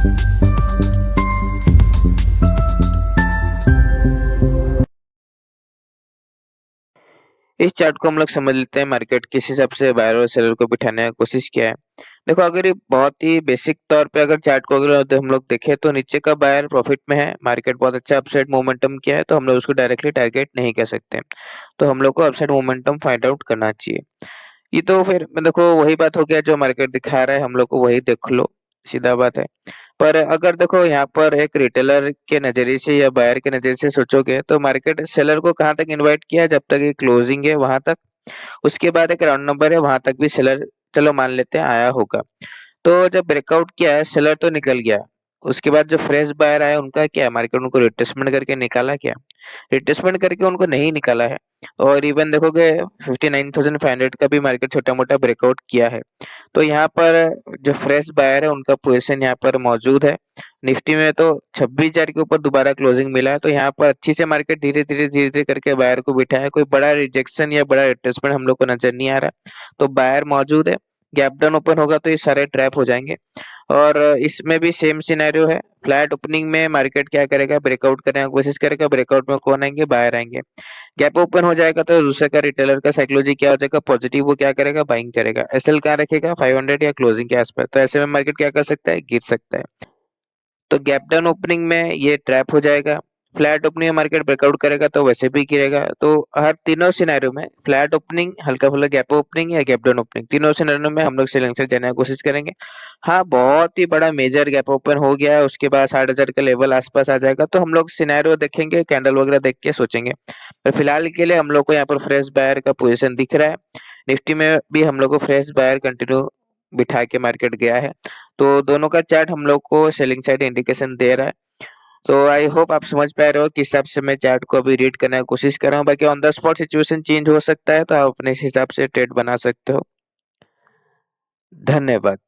इस चार्ट को हम लोग समझ लेते हैं मार्केट किस हिसाब से बायर और सेलर को बिठाने का कोशिश किया है। देखो, अगर ये बहुत ही बेसिक तौर पे अगर चार्ट को अगर हम लोग देखें तो नीचे का बायर प्रॉफिट में है, मार्केट बहुत अच्छा अपसाइड मोमेंटम किया है, तो हम लोग उसको डायरेक्टली टारगेट नहीं कर सकते। तो हम लोग को अपसाइड मोमेंटम फाइंड आउट करना चाहिए। ये तो फिर देखो वही बात हो गया, जो मार्केट दिखा रहा है हम लोग को वही देख लो, सीधा बात है। पर अगर देखो यहाँ पर एक रिटेलर के नजरिए से या बायर के नजरिए से सोचोगे तो मार्केट सेलर को कहाँ तक इनवाइट किया, जब तक ये क्लोजिंग है वहां तक। उसके बाद एक राउंड नंबर है, वहां तक भी सेलर चलो मान लेते हैं आया होगा। तो जब ब्रेकआउट किया है सेलर तो निकल गया। उसके बाद जो फ्रेश बायर आया उनका क्या है, मार्केट उनको रिट्रेसमेंट करके निकाला क्या? रिट्रेसमेंट करके उनको नहीं निकाला है। और इवन देखोगे 59,500 का भी मार्केट छोटा मोटा ब्रेकआउट किया है। तो यहाँ पर जो फ्रेश बायर है उनका पोजीशन यहाँ पर मौजूद है। निफ्टी में तो 26,000 के ऊपर दोबारा क्लोजिंग मिला है, तो यहाँ पर अच्छी से मार्केट धीरे धीरे करके बायर को बिठाया है। कोई बड़ा रिजेक्शन या बड़ा रिट्रेसमेंट हम लोग को नजर नहीं आ रहा। तो बायर मौजूद है। गैप डाउन ओपन होगा तो ये सारे ट्रैप हो जाएंगे। और इसमें भी सेम सिनेरियो है। फ्लैट ओपनिंग में मार्केट क्या करेगा, ब्रेकआउट करने की कोशिश करेगा। ब्रेकआउट में कौन आएंगे, बायर आएंगे। गैप ओपन हो जाएगा तो दूसरे का रिटेलर का साइकोलॉजी क्या हो जाएगा, पॉजिटिव, वो क्या करेगा, बाइंग करेगा। एसएल कहाँ रखेगा, 500 या क्लोजिंग के आसपास। तो ऐसे में मार्केट क्या कर सकता है, गिर सकता है। तो गैप डाउन ओपनिंग में ये ट्रैप हो जाएगा। फ्लैट ओपनिंग में मार्केट ब्रेकआउट करेगा तो वैसे भी गिरेगा। तो हर तीनों सिनेरियो में फ्लैट ओपनिंग, हल्का फुल्का गैप ओपनिंग या गैप डाउन ओपनिंग, तीनों सिनेरियो में हम लोग सेलिंग साइड जाने की कोशिश करेंगे। हाँ, बहुत ही बड़ा मेजर गैप ओपन हो गया है, उसके बाद 60,000 का लेवल आसपास आ जाएगा तो हम लोग सिनेरियो देखेंगे, कैंडल वगैरह देख के सोचेंगे। पर फिलहाल के लिए हम लोग को यहाँ पर फ्रेश बायर का पोजीशन दिख रहा है। निफ्टी में भी हम लोग को फ्रेश बायर कंटिन्यू बिठा के मार्केट गया है। तो दोनों का चार्ट हम लोग को सेलिंग साइड इंडिकेशन दे रहा है। तो आई होप आप समझ पा रहे हो किस हिसाब से मैं चार्ट को अभी रीड करने की कोशिश कर रहा हूँ। बाकी on the spot situation change हो सकता है, तो आप अपने हिसाब से ट्रेड बना सकते हो। धन्यवाद।